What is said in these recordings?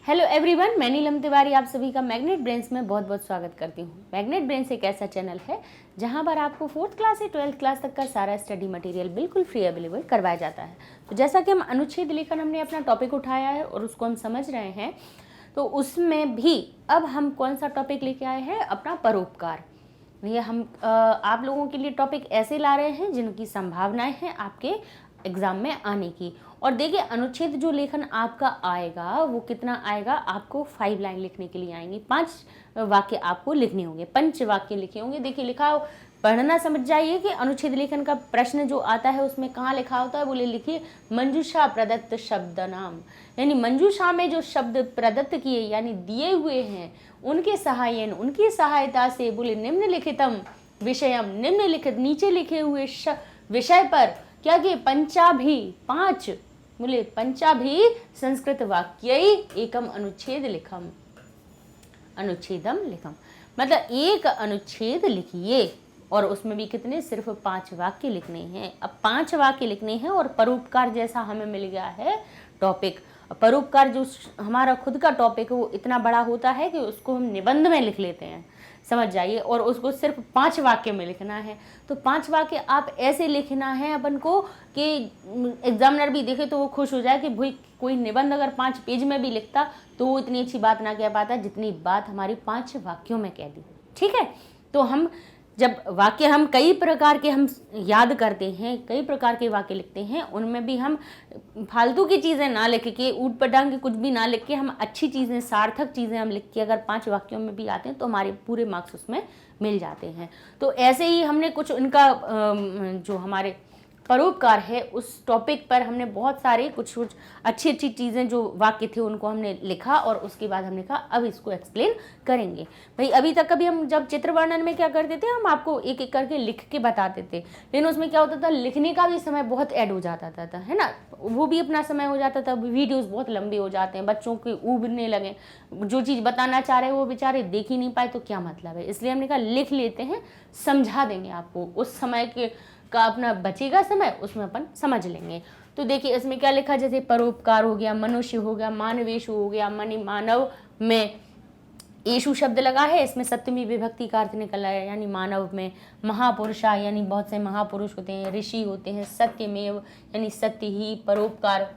Hello everyone, मैं नीलम तिवारी आप सभी का मैग्नेट ब्रेन्स में बहुत बहुत स्वागत करती हूँ। मैग्नेट ब्रेन्स एक ऐसा चैनल है जहाँ पर आपको 4th क्लास से 12th क्लास तक का सारा स्टडी मटेरियल बिल्कुल फ्री अवेलेबल करवाया जाता है। तो जैसा कि हम अनुच्छेद लेखन हमने अपना टॉपिक उठाया है और उसको हम समझ रहे हैं, तो उसमें भी अब हम कौन सा टॉपिक लेके आए हैं, अपना परोपकार। ये हम आप लोगों के लिए टॉपिक ऐसे ला रहे हैं जिनकी संभावनाएं हैं आपके एग्जाम में आने की। और देखिए, अनुच्छेद जो लेखन आपका आएगा वो कितना आएगा, आपको 5 लाइन लिखने के लिए आएंगी, 5 वाक्य आपको लिखने होंगे, 5 वाक्य लिखे होंगे। देखिए लिखा हो, पढ़ना समझ जाइए कि अनुच्छेद लेखन का प्रश्न जो आता है उसमें कहाँ लिखा होता है। बोले लिखिए मंजूषा प्रदत्त शब्द नाम, यानी मंजूषा में जो शब्द प्रदत्त किए यानी दिए हुए हैं उनके सहायन, उनकी सहायता से बोले निम्नलिखितम विषयम, निम्नलिखित नीचे लिखे हुए विषय पर क्या किए, पंचाभि 5 बोले पंचाभि संस्कृत वाक्य एकम अनुच्छेद लिखम, अनुच्छेदम लिखम, मतलब एक अनुच्छेद लिखिए और उसमें भी कितने, सिर्फ 5 वाक्य लिखने हैं। अब 5 वाक्य लिखने हैं और परोपकार जैसा हमें मिल गया है टॉपिक। परोपकार जो हमारा खुद का टॉपिक है वो इतना बड़ा होता है कि उसको हम निबंध में लिख लेते हैं, समझ जाइए, और उसको सिर्फ 5 वाक्य में लिखना है। तो 5 वाक्य आप ऐसे लिखना है अपन को कि एग्जामिनर भी देखे तो वो खुश हो जाए कि भाई कोई निबंध अगर 5 पेज में भी लिखता तो वो इतनी अच्छी बात ना कह पाता जितनी बात हमारी 5 वाक्यों में कह दी। ठीक है, तो हम जब वाक्य हम कई प्रकार के हम याद करते हैं, कई प्रकार के वाक्य लिखते हैं, उनमें भी हम फालतू की चीज़ें ना लिख के, ऊट पटांग के कुछ भी ना लिख के, हम अच्छी चीज़ें, सार्थक चीज़ें हम लिख के अगर 5 वाक्यों में भी आते हैं तो हमारे पूरे मार्क्स उसमें मिल जाते हैं। तो ऐसे ही हमने कुछ उनका जो हमारे परोपकार है उस टॉपिक पर हमने बहुत सारे कुछ अच्छी अच्छी चीज़ें जो वाक्य थे उनको हमने लिखा और उसके बाद हमने कहा अब इसको एक्सप्लेन करेंगे। भाई अभी तक कभी हम जब चित्र वर्णन में क्या करते थे, हम आपको एक एक करके लिख के बताते थे, लेकिन उसमें क्या होता था, लिखने का भी समय बहुत ऐड हो जाता था, है ना, वो भी अपना समय हो जाता था, वीडियोज़ बहुत लंबे हो जाते हैं, बच्चों के ऊबने लगे, जो चीज़ बताना चाह रहे हैं वो बेचारे देख ही नहीं पाए तो क्या मतलब है। इसलिए हमने कहा लिख लेते हैं, समझा देंगे आपको, उस समय के का अपना बचेगा समय उसमें अपन समझ लेंगे। तो देखिए इसमें क्या लिखा, जैसे परोपकार हो गया, मनुष्य हो गया, मानवेशु हो गया, मानव में येषु शब्द लगा है, इसमें सप्तमी विभक्ति का अर्थ निकला है, यानी मानव में। महापुरुषा यानी बहुत से महापुरुष होते हैं, ऋषि होते हैं, सत्यमेव यानी सत्य ही, परोपकार।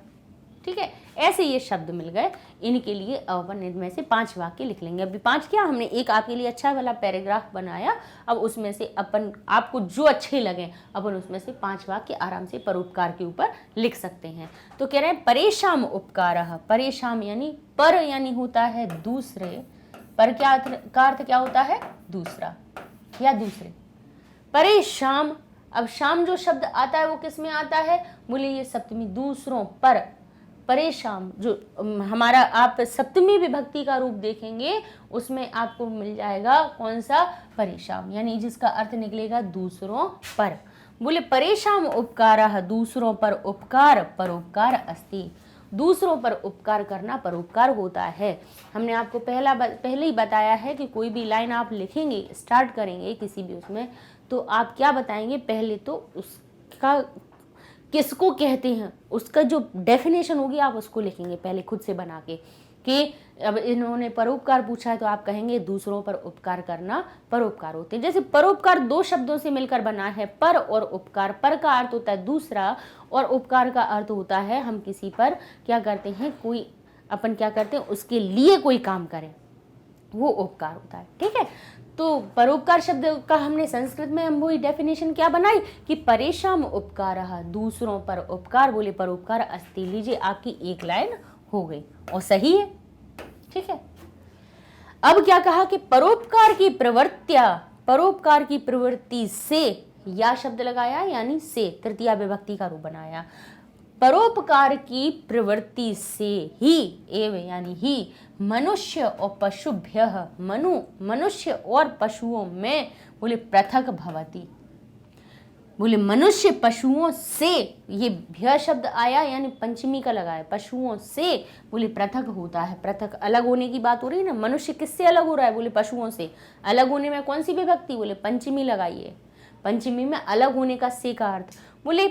ठीक है, ऐसे ये शब्द मिल गए, इनके लिए अपन इनमें से 5 वाक्य लिख लेंगे। अभी 5 क्या, हमने एक आपके लिए अच्छा वाला पैराग्राफ बनाया, अब उसमें से अपन आपको जो अच्छे लगे अपन उसमें से 5 वाक्य आराम से परोपकार के ऊपर लिख सकते हैं। तो कह रहे हैं परेशान उपकारः, परेशान यानी पर यानी होता है दूसरे, पर क्या का अर्थ क्या होता है, दूसरा या दूसरे, परेशान। अब शाम जो शब्द आता है वो किस में आता है, बोले ये सप्तमी, दूसरों पर। परेशान जो हमारा आप सप्तमी विभक्ति का रूप देखेंगे उसमें आपको मिल जाएगा कौन सा, परेशान, यानी जिसका अर्थ निकलेगा दूसरों पर। बोले परेशान उपकारः, दूसरों पर उपकार परोपकार अस्ति, दूसरों पर उपकार करना परोपकार होता है। हमने आपको पहले ही बताया है कि कोई भी लाइन आप लिखेंगे, स्टार्ट करेंगे किसी भी उसमें, तो आप क्या बताएंगे, पहले तो उसका किसको कहते हैं उसका जो डेफिनेशन होगी आप उसको लिखेंगे पहले खुद से बना के, कि अब इन्होंने परोपकार पूछा है तो आप कहेंगे दूसरों पर उपकार करना परोपकार होते हैं। जैसे परोपकार 2 शब्दों से मिलकर बना है, पर और उपकार। पर का अर्थ होता है दूसरा और उपकार का अर्थ होता है हम किसी पर क्या करते हैं, कोई अपन क्या करते हैं उसके लिए कोई काम करें, वो उपकार होता है। ठीक है, तो परोपकार शब्द का हमने संस्कृत में हम वही डेफिनेशन क्या बनाई कि परेशान उपकारः, दूसरों पर उपकार, बोले परोपकार अस्ति। लीजिए आपकी एक लाइन हो गई और सही है। ठीक है, अब क्या कहा कि परोपकार की प्रवृत्तिया, परोपकार की प्रवृत्ति से या शब्द लगाया यानी से, तृतीया विभक्ति का रूप बनाया। परोपकार की प्रवृत्ति से ही, एव यानी ही, मनुष्य और पशुभ्य, मनुष्य और पशुओं में बोले पृथक भवति, बोले मनुष्य पशुओं से, ये भ्य शब्द आया यानी पंचमी का लगा है, पशुओं से बोले पृथक होता है, पृथक अलग होने की बात हो रही है ना। मनुष्य किससे अलग हो रहा है, बोले पशुओं से। अलग होने में कौन सी विभक्ति, बोले पंचमी लगाइए, पंचमी में अलग होने का से का अर्थ। बोले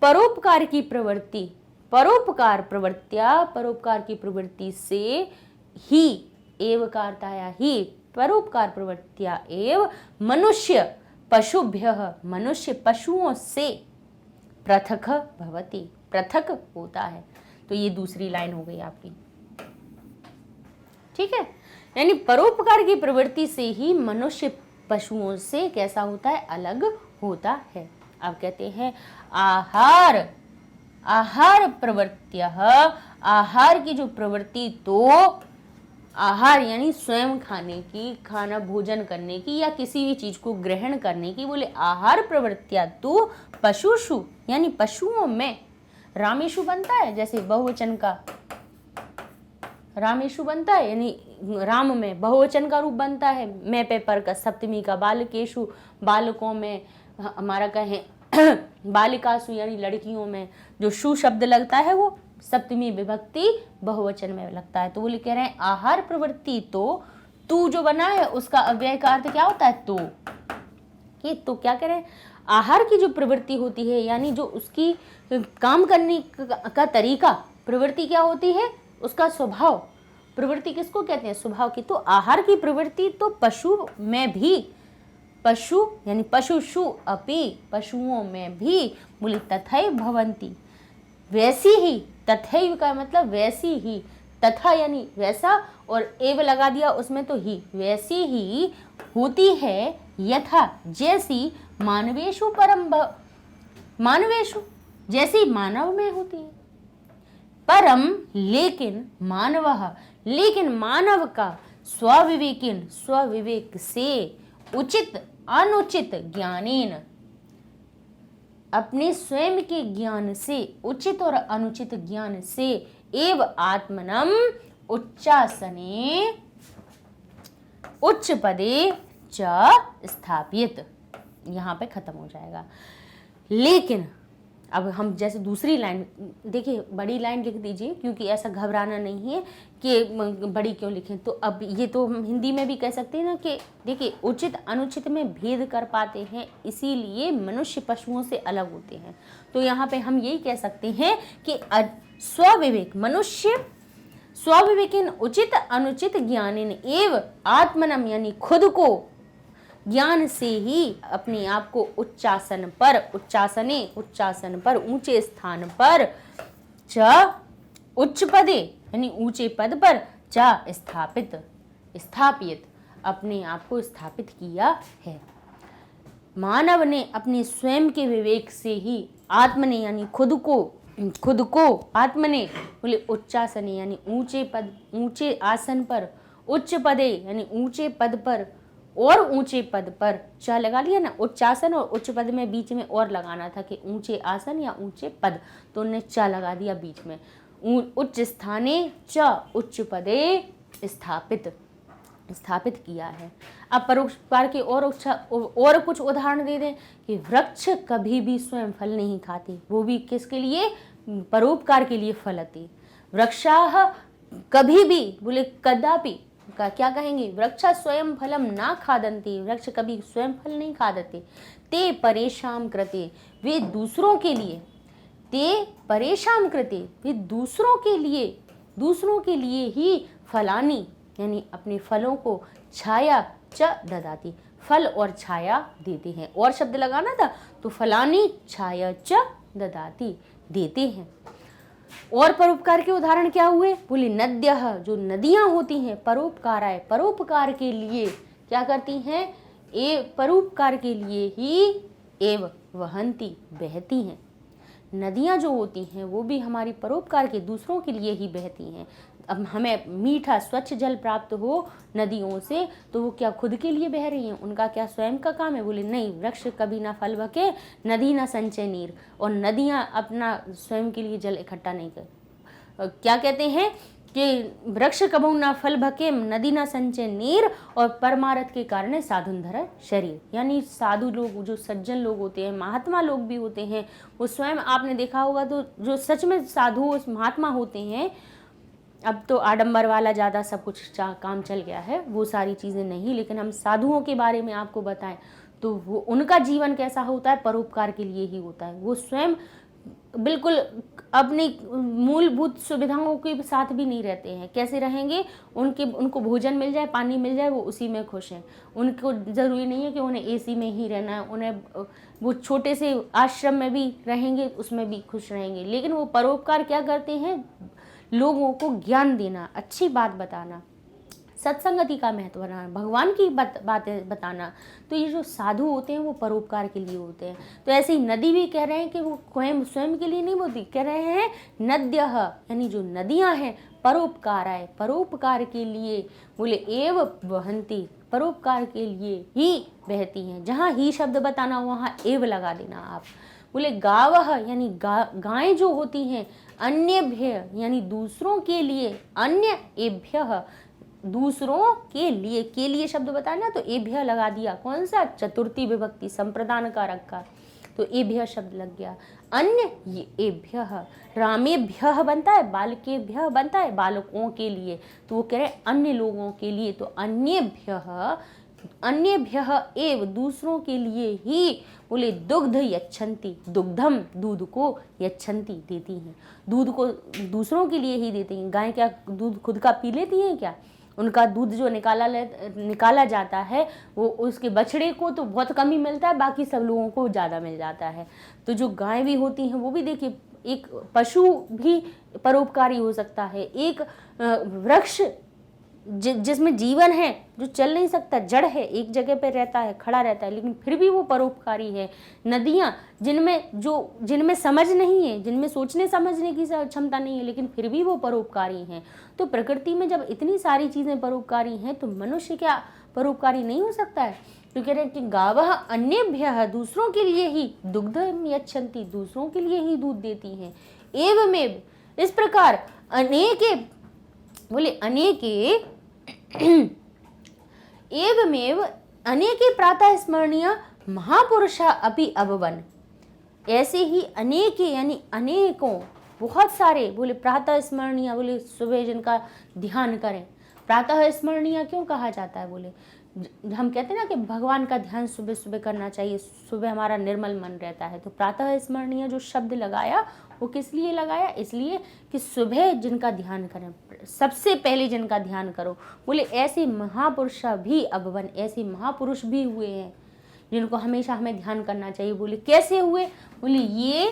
परोपकार की प्रवृत्ति, परोपकार प्रवृत्तिया, परोपकार की प्रवृत्ति से ही, एव का अर्थ आया ही, परोपकार प्रवृत्तिया एव मनुष्य पशुभ्यः, मनुष्य पशुओं से पृथक भवति, पृथक होता है। तो ये दूसरी लाइन हो गई आपकी, ठीक है। यानी परोपकार की प्रवृत्ति से ही मनुष्य पशुओं से कैसा होता है, अलग होता है। अब कहते हैं आहार, आहार प्रवृत्त्यः, आहार की जो प्रवृत्ति, तो आहार यानी स्वयं खाने की, खाना भोजन करने की या किसी भी चीज को ग्रहण करने की, बोले आहार प्रवृत्तियां तो पशुषु यानी पशुओं में, रामेशु बनता है जैसे बहुवचन का, रामेशु बनता है यानी राम में बहुवचन का रूप बनता है, मैं पे पर का सप्तमी का, बालकेशु बालकों में, हमारा कहें बालिकासु यानी लड़कियों में, जो शु शब्द लगता है वो सप्तमी विभक्ति बहुवचन में लगता है। तो वो कह रहे हैं आहार प्रवृत्ति तो, तू जो बना है उसका अव्यय का अर्थ क्या होता है, तो। कि तो क्या कह रहे हैं, आहार की जो प्रवृत्ति होती है यानी जो उसकी काम करने का तरीका, प्रवृत्ति क्या होती है, उसका स्वभाव। प्रवृत्ति किसको कहते हैं, स्वभाव की। तो आहार की प्रवृत्ति तो पशु में भी, पशु यानी पशुषु अपि, पशुओं में भी, बोले तथैव भवन्ति, वैसी ही, तथैव का मतलब वैसी ही, तथा यानी वैसा, और एव लगा दिया उसमें तो ही, वैसी ही होती है, यथा जैसी मानवेषु परम मानवेषु जैसी मानव में होती है, परम लेकिन मानवः, लेकिन मानव का स्वविवेकिन, स्वविवेक से, उचित अनुचित ज्ञानेन, अपने स्वयं के ज्ञान से, उचित और अनुचित ज्ञान से, एव आत्मनम उच्चासने उच्च पदे च स्थापित, यहाँ पे खत्म हो जाएगा। लेकिन अब हम जैसे दूसरी लाइन देखिए, बड़ी लाइन लिख दीजिए क्योंकि ऐसा घबराना नहीं है कि बड़ी क्यों लिखें। तो अब ये तो हम हिंदी में भी कह सकते हैं ना कि देखिए उचित अनुचित में भेद कर पाते हैं, इसीलिए मनुष्य पशुओं से अलग होते हैं। तो यहाँ पे हम यही कह सकते हैं कि स्वविवेक, मनुष्य स्वविवेकिन उचित अनुचित ज्ञानिन एव आत्मनम यानी खुद को ज्ञान से ही अपने आप को उच्चासन पर, उच्चासने उच्चासन पर, ऊंचे स्थान पर, च उच्च पदे यानी ऊंचे पद पर, च स्थापित स्थापित अपने आप को स्थापित किया है। मानव ने अपने स्वयं के विवेक से ही आत्मने यानी खुद को आत्मने बोले उच्चासने यानी ऊंचे पद, ऊंचे आसन पर, उच्च पदे यानी ऊंचे पद पर, और ऊंचे पद पर च लगा लिया ना, उच्चासन और उच्च पद में बीच में और लगाना था कि ऊंचे आसन या ऊंचे पद, तो उन्हें च लगा दिया बीच में। उच्च स्थाने च उच्च पदे स्थापित किया है। अब परोपकार के और कुछ उदाहरण दे दें कि वृक्ष कभी भी स्वयं फल नहीं खाते, वो भी किसके लिए, परोपकार के लिए फलति। वृक्षाः कभी भी बोले कदापि का क्या कहेंगे, वृक्षा स्वयं फलम ना खादन्ति, वृक्ष कभी स्वयं फल नहीं खादते। ते परेशान कृते वे दूसरों के लिए, ते परेशान कृते वे दूसरों के लिए ही फलानी यानी अपने फलों को छाया च ददाती, फल और छाया देते हैं। और शब्द लगाना था तो फलानी छाया च ददाती देते हैं। और परोपकार के उदाहरण क्या हुए, बोले नद्यः जो नदियां होती हैं, परोपकाराय परोपकार के लिए क्या करती हैं, परोपकार के लिए ही एव वहंती बहती हैं। नदियां जो होती हैं वो भी हमारी परोपकार के, दूसरों के लिए ही बहती हैं। अब हमें मीठा स्वच्छ जल प्राप्त हो नदियों से तो वो क्या खुद के लिए बह रही हैं, उनका क्या स्वयं का काम है, बोले नहीं, वृक्ष कभी ना फल बके नदी ना संचय नीर, और नदियां अपना स्वयं के लिए जल इकट्ठा नहीं कर, क्या कहते हैं कि वृक्ष कबहू ना फल भके नदी ना संचय नीर, और परमारथ के कारण साधुन धर शरीर, यानी साधु लोग जो सज्जन लोग होते हैं, महात्मा लोग भी होते हैं, वो स्वयं आपने देखा होगा तो जो सच में साधु महात्मा होते हैं, अब तो आडंबर वाला ज़्यादा सब कुछ काम चल गया है, वो सारी चीज़ें नहीं, लेकिन हम साधुओं के बारे में आपको बताएं तो वो उनका जीवन कैसा होता है, परोपकार के लिए ही होता है। वो स्वयं बिल्कुल अपनी मूलभूत सुविधाओं के साथ भी नहीं रहते हैं। कैसे रहेंगे? उनको भोजन मिल जाए, पानी मिल जाए, वो उसी में खुश हैं। उनको ज़रूरी नहीं है कि उन्हें एसी में ही रहना है, उन्हें वो छोटे से आश्रम में भी रहेंगे, उसमें भी खुश रहेंगे। लेकिन वो परोपकार क्या करते हैं? लोगों को ज्ञान देना, अच्छी बात बताना, सत्संगति का महत्व बनाना, भगवान की बातें बताना। तो ये जो साधु होते हैं वो परोपकार के लिए होते हैं। तो ऐसे ही नदी भी कह रहे हैं कि वो स्वयं के लिए नहीं बोलती, कह रहे हैं नद्यः, यानी जो नदियां हैं परोपकाराय, परोपकार के लिए, बोले एव वहंती, परोपकार के लिए ही बहती हैं। जहाँ ही शब्द बताना वहाँ एव लगा देना आप। बोले गावः, यानी गायें जो होती हैं, अन्यभ्य यानी दूसरों के लिए, अन्य एभ्यः दूसरों के लिए शब्द बताना, तो एभ्य लगा दिया। कौन सा? चतुर्थी विभक्ति संप्रदान का रखा, तो एभ्य शब्द लग गया। अन्य ये एभ्य, रामेभ्य बनता है, बालकेभ्य बनता है, बालकों के लिए, तो वो कह रहे अन्य लोगों के लिए, तो अन्यभ्य एव दूसरों के लिए ही। बोले दुग्ध यच्छन्ति, दुग्धम दूध को, यच्छन्ति देती हैं, दूध को दूसरों के लिए ही देती हैं। गाय क्या दूध खुद का पी लेती हैं क्या? उनका दूध जो निकाला जाता है वो उसके बछड़े को तो बहुत कम ही मिलता है, बाकी सब लोगों को ज़्यादा मिल जाता है। तो जो गाय भी होती हैं वो भी देखिए, एक पशु भी परोपकारी हो सकता है। एक वृक्ष जिसमें जीवन है, जो चल नहीं सकता, जड़ है, एक जगह पे रहता है, खड़ा रहता है, लेकिन फिर भी वो परोपकारी है। नदियाँ जिनमें समझ नहीं है, जिनमें सोचने समझने की क्षमता नहीं है, लेकिन फिर भी वो परोपकारी हैं। तो प्रकृति में जब इतनी सारी चीज़ें परोपकारी हैं, तो मनुष्य क्या परोपकारी नहीं हो सकता है? तो कह रहे हैं कि गावः अन्येभ्यः, दूसरों के लिए ही, दुग्धम यच्छन्ति, दूसरों के लिए ही दूध देती हैं। एवमेव, इस प्रकार अनेके, बोले अनेके एवमेव अनेके प्रातः स्मरणीय महापुरुषा अपि अभवन। ऐसे ही अनेके यानी अनेकों, बहुत सारे, बोले प्रातः स्मरणीय, बोले सुबह जिनका ध्यान करें। प्रातः स्मरणीय क्यों कहा जाता है? बोले हम कहते हैं ना कि भगवान का ध्यान सुबह सुबह करना चाहिए, सुबह हमारा निर्मल मन रहता है। तो प्रातः स्मरणीय जो शब्द लगाया वो किस लिए लगाया? इसलिए कि सुबह जिनका ध्यान करें, सबसे पहले जिनका ध्यान करो। बोले ऐसे महापुरुष भी अभवन, ऐसे महापुरुष भी हुए हैं जिनको हमेशा हमें ध्यान करना चाहिए। बोले कैसे हुए? बोले ये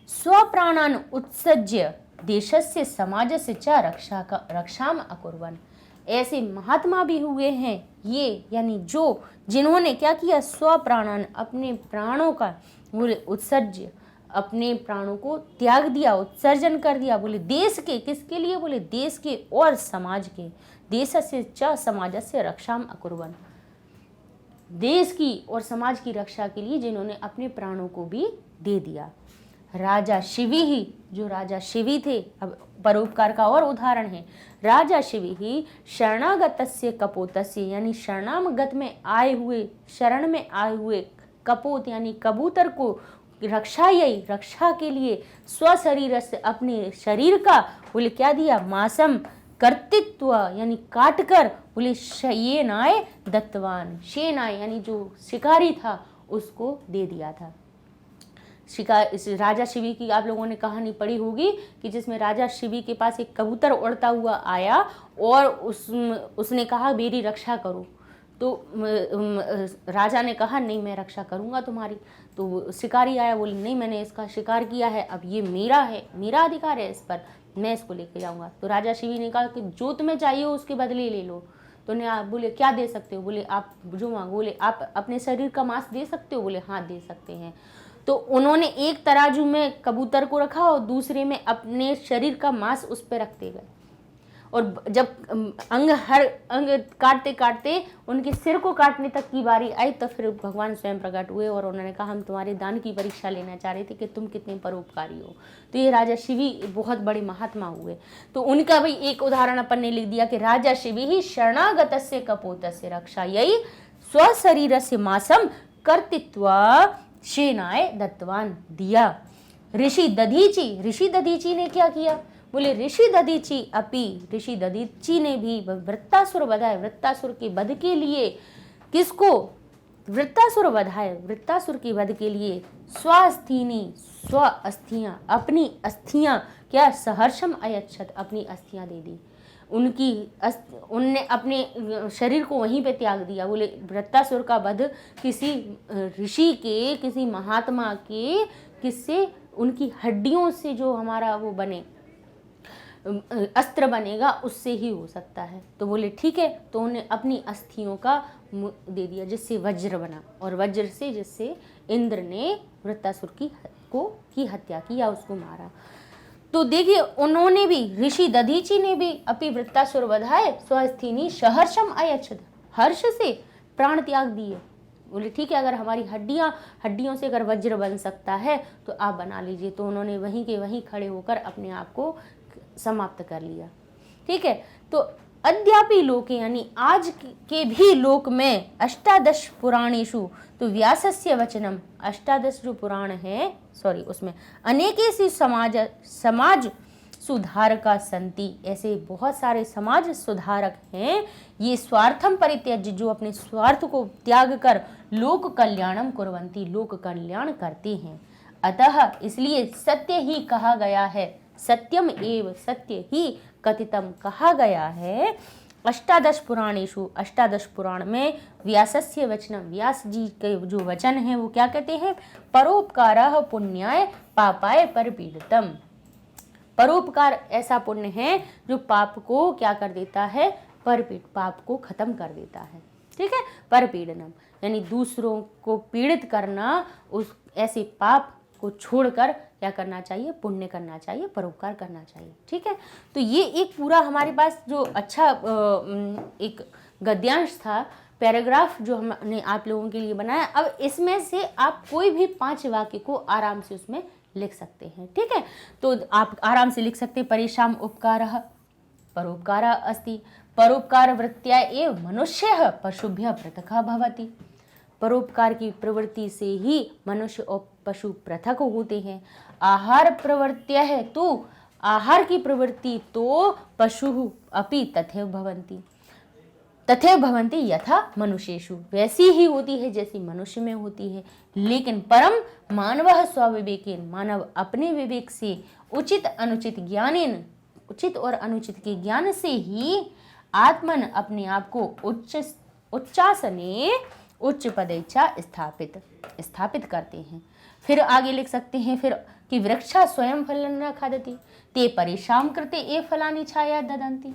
स्वप्राणान उत्सज्य देशस्य समाजस्य च रक्षाम अकुर्वन्। ऐसे महात्मा भी हुए हैं ये, यानी जिन्होंने क्या किया? स्वप्राणान, अपने प्राणों का, बोले उत्सर्ज्य, अपने प्राणों को त्याग दिया, उत्सर्जन कर दिया। बोले देश के, किसके लिए? बोले देश के और समाज के, देशस्य च समाजस्य रक्षाम अकुर्वन्, देश की और समाज की रक्षा के लिए जिन्होंने अपने प्राणों को भी दे दिया। राजा शिवी ही, जो राजा शिवी थे, अब परोपकार का और उदाहरण है। राजा शिवी ही शरणागतस्य कपोतस्य, यानी शरणागत में आए हुए, शरण में आए हुए कपोत यानी कबूतर को रक्षा के लिए स्वशरीर से, अपने शरीर का, बोले क्या दिया? मासम कर्तृत्व, यानी काटकर, बोले शेनाय दत्तवान, शेनाय यानी जो शिकारी था उसको दे दिया था। इस राजा शिवी की आप लोगों ने कहानी पढ़ी होगी कि जिसमें राजा शिवी के पास एक कबूतर उड़ता हुआ आया और उसने कहा मेरी रक्षा करो। तो राजा ने कहा नहीं, मैं रक्षा करूंगा तुम्हारी। तो शिकारी आया, बोले नहीं, मैंने इसका शिकार किया है, अब ये मेरा है, मेरा अधिकार है इस पर, मैं इसको लेके जाऊंगा। तो राजा शिवी ने कहा कि जो तुम्हें चाहिए उसके बदले ले लो। तो ने आप बोले क्या दे सकते हो? बोले आप जो मांगो। बोले आप अपने शरीर का मांस दे सकते हो? बोले हाँ दे सकते हैं। तो उन्होंने एक तराजू में कबूतर को रखा और दूसरे में अपने शरीर का मांस उस पर रखते गए, और जब हर अंग काटते काटते उनके सिर को काटने तक की बारी आई, तो फिर भगवान स्वयं प्रकट हुए और उन्होंने कहा हम तुम्हारे दान की परीक्षा लेना चाह रहे थे कि तुम कितने परोपकारी हो। तो ये राजा शिवी बहुत बड़े महात्मा हुए। तो उनका भी एक उदाहरण अपन ने लिख दिया कि राजा शिवी ही शरणागतस्य कपोतस्य रक्षा, यही स्वशरीरस्य मासम कर्तृत्व शेनाय दत्तवान दिया। ऋषि दधीची ने क्या किया? बोले ऋषि दधीची ने भी वृत्तासुर वधाए, वृत्तासुर के वध के लिए किसको? वृत्तासुर वधाय, वृत्तासुर के वध के लिए स्व अस्थियां, अपनी अस्थियां क्या सहर्षम अयच्छत, अपनी अस्थियां दे दी। उनने अपने शरीर को वहीं पे त्याग दिया। बोले वृत्तासुर का वध किसी ऋषि के, किसी महात्मा के, किससे, उनकी हड्डियों से जो हमारा वो बने अस्त्र बनेगा उससे ही हो सकता है। तो बोले ठीक है, तो उन्हें अपनी अस्थियों का दे दिया जिससे वज्र बना, और वज्र से जिससे इंद्र ने वृत्तासुर की हत्या की या उसको मारा। तो देखिए उन्होंने भी, ऋषि दधीचि ने भी अपि वृत्तासुर वधाय स्वस्थिनी सहर्षम अयच्छत, हर्ष से प्राण त्याग दिए। बोले ठीक है, अगर हमारी हड्डियों से अगर वज्र बन सकता है तो आप बना लीजिए। तो उन्होंने वहीं के वहीं खड़े होकर अपने आप को समाप्त कर लिया। ठीक है, तो अद्यापि लोके, यानी आज के भी लोक में अष्टादश पुराणेषु, तो व्यासस्य वचनम, अष्टादश जो पुराण है, सॉरी उसमें अनेकेषु समाज सुधारका संति, ऐसे बहुत सारे समाज सुधारक हैं। ये स्वार्थम परित्यज्य, जो अपने स्वार्थ को त्याग कर लोक कल्याणम कुर्वन्ति, लोक कल्याण करते हैं। अतः इसलिए सत्य ही कहा गया है, सत्यम एव, सत्य ही कथितम कहा गया है। अष्टादश पुराणेषु, अष्टादश पुराण में व्यासस्य वचनम, व्यास जी के जो वचन है वो क्या कहते हैं, परोपकारः पुण्याय पापाय परपीड़ितम। परोपकार ऐसा पुण्य है जो पाप को क्या कर देता है, पाप को खत्म कर देता है। ठीक है, परपीड़नम यानी दूसरों को पीड़ित करना, उस ऐसे पाप को छोड़कर क्या करना चाहिए, पुण्य करना चाहिए, परोपकार करना चाहिए। ठीक है, तो ये एक पूरा हमारे पास जो अच्छा एक गद्यांश था, पैराग्राफ जो हमने आप लोगों के लिए बनाया। अब इसमें से आप कोई भी 5 वाक्य को आराम से उसमें लिख सकते हैं। ठीक है, तो आप आराम से लिख सकते हैं, परेशान उपकारः परोपकारः अस्ति, परोपकार वृत्त्या एव मनुष्यः पशुभ्यः पृथक् भवति। परोपकार की प्रवृत्ति से ही मनुष्य और पशु पृथक होते हैं। आहार प्रवृत्त्या है, तो आहार की प्रवृत्ति तो पशु अपि तथैव भवन्ति यथा मनुष्येषु, वैसी ही होती है जैसी मनुष्य में होती है। लेकिन परम मानवः स्वविवेकेन, मानव अपने विवेक से उचित अनुचित ज्ञानेन, उचित और अनुचित के ज्ञान से ही आत्मन अपने आप को उच्चासने उच्च पदेच्छा स्थापित करते हैं। फिर आगे लिख सकते हैं फिर कि वृक्षा स्वयं फलं न खादति, ते परेशान कृते ए फलानि छाया ददन्ति।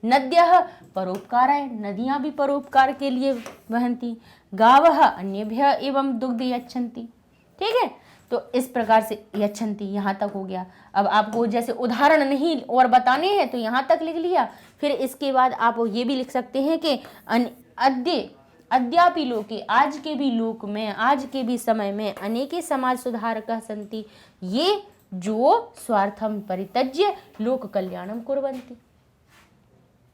नद्यः परोपकाराय, नदियां भी परोपकार के लिए वहन्ति। गावः अन्येभ्यः एवं दुग्ध यच्छन्ति। ठीक है, तो इस प्रकार से यच्छन्ति यहाँ तक हो गया। अब आपको जैसे उदाहरण नहीं और बताने हैं तो यहाँ तक लिख लिया। फिर इसके बाद आप ये भी लिख सकते हैं कि अद्यापि लोके, आज के भी लोक में, आज के भी समय में अनेके समाज सुधारकः सन्ति, ये जो स्वार्थम परित्यज्य लोक कल्याणम कुर्वन्ति।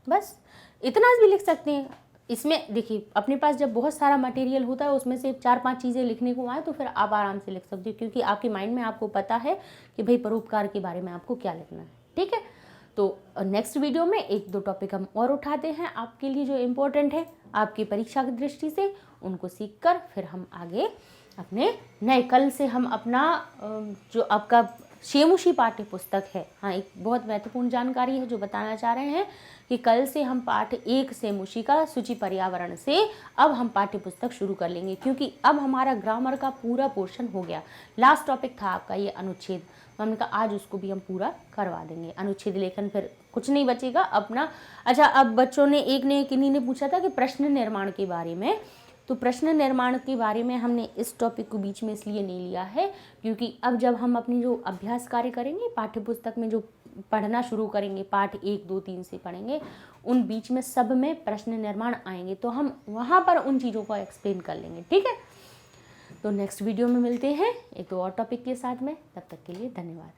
बस इतना भी लिख सकते हैं। इसमें देखिए अपने पास जब बहुत सारा मटेरियल होता है उसमें से 4-5 चीज़ें लिखने को आए तो फिर आप आराम से लिख सकते हो, क्योंकि आपके माइंड में आपको पता है कि भाई परोपकार के बारे में आपको क्या लिखना है। ठीक है, तो नेक्स्ट वीडियो में 1-2 टॉपिक हम और उठाते हैं आपके लिए जो इम्पोर्टेंट है आपकी परीक्षा की दृष्टि से, उनको सीखकर फिर हम आगे अपने नए, कल से हम अपना जो आपका शेमुषी पाठ्य पुस्तक है, हाँ एक बहुत महत्वपूर्ण जानकारी है जो बताना चाह रहे हैं कि कल से हम पाठ 1 शेमुषी का सूची पर्यावरण से अब हम पाठ्य पुस्तक शुरू कर लेंगे, क्योंकि अब हमारा ग्रामर का पूरा पोर्शन हो गया। लास्ट टॉपिक था आपका ये अनुच्छेद, तो हमने कहा आज उसको भी हम पूरा करवा देंगे। अनुच्छेद लेखन फिर कुछ नहीं बचेगा अपना। अच्छा, अब बच्चों ने किन्हीं ने पूछा था कि प्रश्न निर्माण के बारे में, तो प्रश्न निर्माण के बारे में हमने इस टॉपिक को बीच में इसलिए नहीं लिया है क्योंकि अब जब हम अपनी जो अभ्यास कार्य करेंगे पाठ्य पुस्तक में, जो पढ़ना शुरू करेंगे, पाठ 1, 2, 3 से पढ़ेंगे, उन बीच में सब में प्रश्न निर्माण आएंगे, तो हम वहाँ पर उन चीज़ों को एक्सप्लेन कर लेंगे। ठीक है, तो नेक्स्ट वीडियो में मिलते हैं 1-2 और टॉपिक के साथ में। तब तक के लिए धन्यवाद।